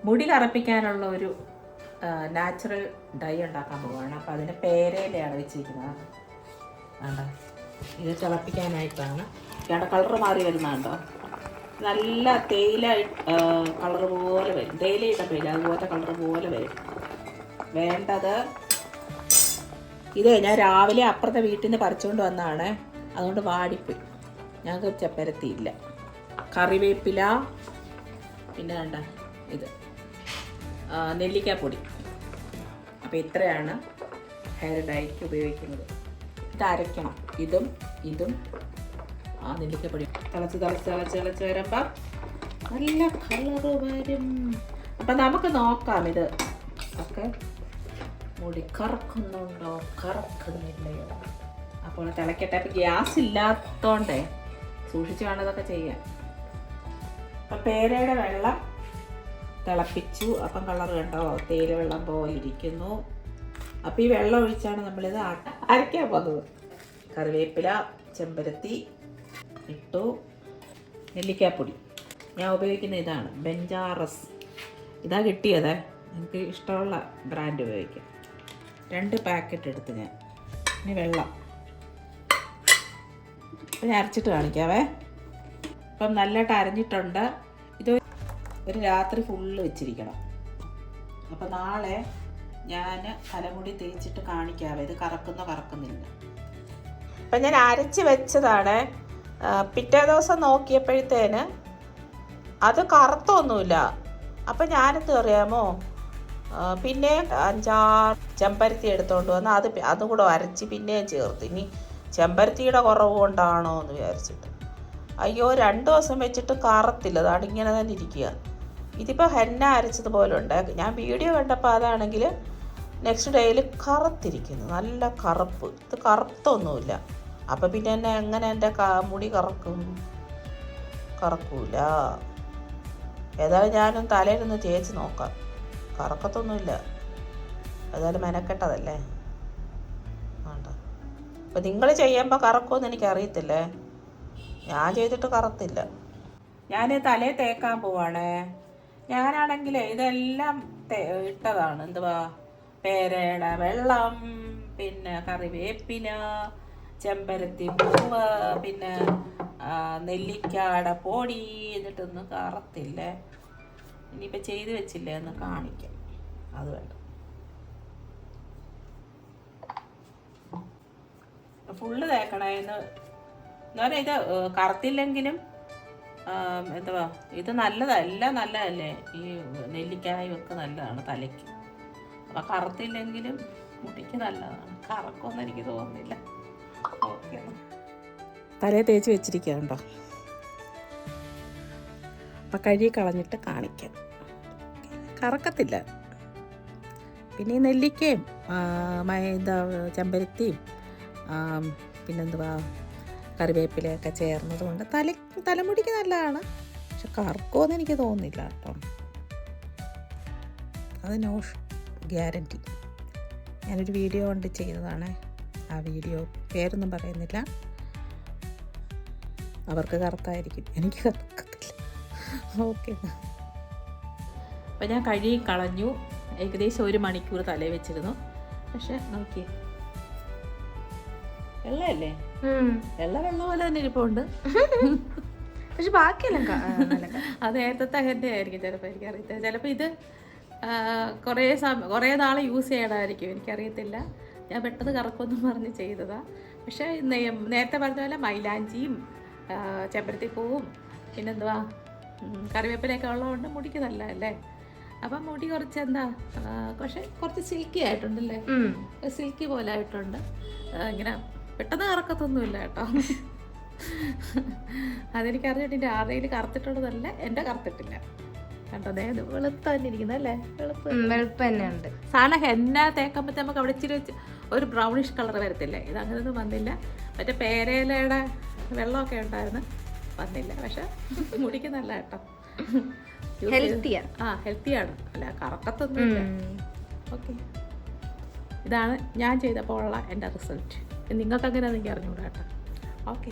മുടി കറുപ്പിക്കാനുള്ള ഒരു natural dye ഉണ്ടാക്കാൻ പോവുകയാണ്. അപ്പോൾ അതിന് പേരയിലയാണ് വെച്ചിരിക്കുന്നത്. വേണ്ട, ഇത് തിളപ്പിക്കാനായിട്ടാണ്. ഇവിടെ കളറ് മാറി വരുന്നുണ്ടോ? നല്ല തേയില കളറ് പോലെ വരും. തേയില ഇട്ടപ്പോഴില്ല, അതുപോലത്തെ കളറ് പോലെ വരും. വേണ്ടത് ഇതേ ഞാൻ രാവിലെ അപ്പുറത്തെ വീട്ടിൽ നിന്ന് പറിച്ചുകൊണ്ട് വന്നതാണ്. അതുകൊണ്ട് വാടിപ്പോയി. ഞങ്ങൾക്ക് ചെപ്പരത്തിയില്ല. കറിവേപ്പില, പിന്നെ വേണ്ട ഇത് നെല്ലിക്കാപ്പൊടി. അപ്പോൾ ഇത്രയാണ് ഹെയർ ഡൈക്ക് ഉപയോഗിക്കുന്നത്. ഇത് അരയ്ക്കണം. ഇതും ആ നെല്ലിക്കപ്പൊടി തിളച്ച് വരുമ്പം നല്ല കളറ് വരും. അപ്പം നമുക്ക് നോക്കാം ഇത് ഒക്കെ മുടി കറക്കുന്നുണ്ടോ കറക്കുന്നില്ലയോ. അപ്പോൾ തിളക്കട്ടെ. അപ്പം ഗ്യാസ് ഇല്ലാത്തതുകൊണ്ടേ സൂക്ഷിച്ച് വേണം ഇതൊക്കെ ചെയ്യാൻ. അപ്പം പേരയുടെ വെള്ളം തിളപ്പിച്ചു. അപ്പം കളർ കണ്ടോ, തേയില വെള്ളം പോലെ ഇരിക്കുന്നു. അപ്പം ഈ വെള്ളം ഒഴിച്ചാണ് നമ്മളിത് അരയ്ക്കാൻ പോകുന്നത്. കറിവേപ്പില, ചെമ്പരത്തി ഇട്ടു. നെല്ലിക്കാപ്പൊടി ഞാൻ ഉപയോഗിക്കുന്ന ഇതാണ്, ബെഞ്ചാറസ്. ഇതാ കിട്ടിയത്. എനിക്ക് ഇഷ്ടമുള്ള ബ്രാൻഡ് ഉപയോഗിക്കാം. 2 പാക്കറ്റ് എടുത്ത് ഞാൻ. ഇനി വെള്ളം ഇപ്പം ഞാൻ അരച്ചിട്ട് കാണിക്കാവേ. ഇപ്പം നല്ലതായിട്ട് അരഞ്ഞിട്ടുണ്ട്. ഇത് ഒരു രാത്രി ഫുള്ള് വെച്ചിരിക്കണം. അപ്പം നാളെ ഞാൻ തലമുടി തേച്ചിട്ട് കാണിക്കാവേ ഇത് കറക്കുന്നില്ല. അപ്പം ഞാൻ അരച്ച് വെച്ചതാണ്. പിറ്റേ ദിവസം നോക്കിയപ്പോഴത്തേന് അത് കറുത്തൊന്നുമില്ല. അപ്പം ഞാനെന്ത് അറിയാമോ, പിന്നെ 5-6 ചെമ്പരത്തി എടുത്തുകൊണ്ട് വന്ന് അതും കൂടെ അരച്ച് പിന്നെയും ചേർത്ത്. ഇനി ചെമ്പരത്തിയുടെ കുറവ് കൊണ്ടാണോ എന്ന് വിചാരിച്ചിട്ട്. അയ്യോ, 2 ദിവസം വെച്ചിട്ട് കറത്തില്ല. അതാണ് ഇങ്ങനെ തന്നെ ഇരിക്കുക. ഇതിപ്പോൾ ഹെന്ന അരച്ചതുപോലെ ഉണ്ട്. ഞാൻ വീഡിയോ കണ്ടപ്പോൾ അതാണെങ്കിൽ നെക്സ്റ്റ് ഡേയിൽ കറുത്തിരിക്കുന്നു. നല്ല കറുപ്പ്. ഇത് കറുത്തൊന്നുമില്ല. അപ്പം പിന്നെ എന്നെ എങ്ങനെ എൻ്റെ മുടി കറക്കൂല. ഏതായാലും ഞാനും തലയിലൊന്ന് തേച്ച് നോക്കാം. കറക്കത്തൊന്നുമില്ല. ഏതായാലും മെനക്കെട്ടതല്ലേ. വേണ്ട. അപ്പം നിങ്ങൾ ചെയ്യുമ്പോൾ കറക്കുമെന്ന് എനിക്കറിയത്തില്ലേ. ഞാൻ ചെയ്തിട്ട് കറത്തില്ല. ഞാൻ തലയിൽ തേക്കാൻ പോവാണേ. ഞാനാണെങ്കിൽ ഇതെല്ലാം ഇട്ടതാണ്. എന്തുവാ, പേരയുടെ വെള്ളം, പിന്നെ കറിവേപ്പില, ചെമ്പരത്തി പൂവ്, പിന്നെ നെല്ലിക്കയുടെ പൊടി. എന്നിട്ടൊന്നും കറത്തില്ലേ. ഇനിയിപ്പോൾ ചെയ്ത് വെച്ചില്ലേ എന്ന് കാണിക്കാം. അത് വേണ്ട. ഫുള്ള് തേക്കണമെന്ന് പറഞ്ഞാൽ ഇത് കറുത്തില്ലെങ്കിലും എന്തുവാ, ഇത് നല്ലതല്ല, നല്ലതല്ലേ. ഈ നെല്ലിക്കായും ഒക്കെ നല്ലതാണ് തലയ്ക്ക്. അപ്പം കറുത്തില്ലെങ്കിലും മുടിക്ക് നല്ലതാണ്. കറക്കുമെന്ന് എനിക്ക് തോന്നുന്നില്ല. ഓക്കെ, തലയിൽ തേച്ച് വെച്ചിരിക്കുക കേട്ടോ. അപ്പം കഴുകി കളഞ്ഞിട്ട് കാണിക്കാം. കറക്കത്തില്ല. പിന്നെ ഈ നെല്ലിക്കയും ചെമ്പരത്തിയും പിന്നെന്തുവാ കറിവേപ്പിലയൊക്കെ ചേർന്നത് കൊണ്ട് തലമുടിക്ക് നല്ലതാണ്. പക്ഷെ കറക്കുമെന്ന് എനിക്ക് തോന്നുന്നില്ല കേട്ടോ. അത് നോ ഗ്യാരൻറ്റി. ഞാനൊരു വീഡിയോ കൊണ്ട് ചെയ്തതാണ്. ആ വീഡിയോ പേരൊന്നും പറയുന്നില്ല. അവർക്ക് കറുത്തായിരിക്കും, എനിക്ക് കറക്കത്തില്ല. ഓക്കെ. അപ്പം ഞാൻ കഴുകി കളഞ്ഞു. ഏകദേശം 1 മണിക്കൂർ തലയിൽ വെച്ചിരുന്നു. പക്ഷെ നോക്കിയേ, വെള്ളമല്ലേ, വെള്ളം പോലെ തന്നെ ഇരിപ്പുണ്ട്. പക്ഷെ ബാക്കിയെല്ലാം അത് നേരത്തെ എൻ്റെ ആയിരിക്കും ചിലപ്പോൾ, എനിക്കറിയത്തില്ല. ചിലപ്പോൾ ഇത് കുറേ നാൾ യൂസ് ചെയ്യണമായിരിക്കും, എനിക്കറിയത്തില്ല. ഞാൻ പെട്ടെന്ന് കറക്കൊന്നും പറഞ്ഞ് ചെയ്തതാണ്. പക്ഷേ നേരത്തെ പറഞ്ഞ പോലെ മൈലാഞ്ചിയും ചെമ്പരത്തിപ്പൂവും പിന്നെന്തുവാ കറിവേപ്പിലൊക്കെ ഉള്ളതുകൊണ്ട് മുടിക്ക് നല്ലതല്ലേ. അപ്പം മുടി കുറച്ച് പക്ഷെ കുറച്ച് സിൽക്കി ആയിട്ടുണ്ടല്ലേ, സിൽക്കി പോലെ ആയിട്ടുണ്ട്. ഇങ്ങനെ പെട്ടെന്ന് കറക്കത്തൊന്നുമില്ല കേട്ടോ. അതെനിക്കറിഞ്ഞിട്ട് എൻ്റെ ആരെയിൽ കറുത്തിട്ടുള്ളതല്ല, എൻ്റെ കറുത്തിട്ടില്ല കേട്ടോ. അതായത് വെളുത്ത് തന്നെ ഇരിക്കുന്നല്ലേ, വെളുപ്പ് തന്നെ ഉണ്ട്. സാധാരണ ഹെന്ന തേക്കുമ്പോഴത്തെ നമുക്ക് അവിടെ ഇച്ചിരി ഒരു ബ്രൗണിഷ് കളർ വരത്തില്ലേ. ഇത് അങ്ങനെയൊന്നും വന്നില്ല. മറ്റേ പേരയിലയുടെ വെള്ളമൊക്കെ ഉണ്ടായിരുന്നു, വന്നില്ല. പക്ഷെ മുടിക്ക് നല്ല കേട്ടോ, ഹെൽത്തിയാണ്. അല്ല കറക്കത്തൊന്നുമില്ല. ഓക്കെ, ഇതാണ് ഞാൻ ചെയ്തപ്പോൾ ഉള്ള എൻ്റെ റിസൾട്ട്. നിങ്ങൾക്ക് അങ്ങനെ എനിക്ക് അറിഞ്ഞുകൂടാ കേട്ടോ. ഓക്കെ.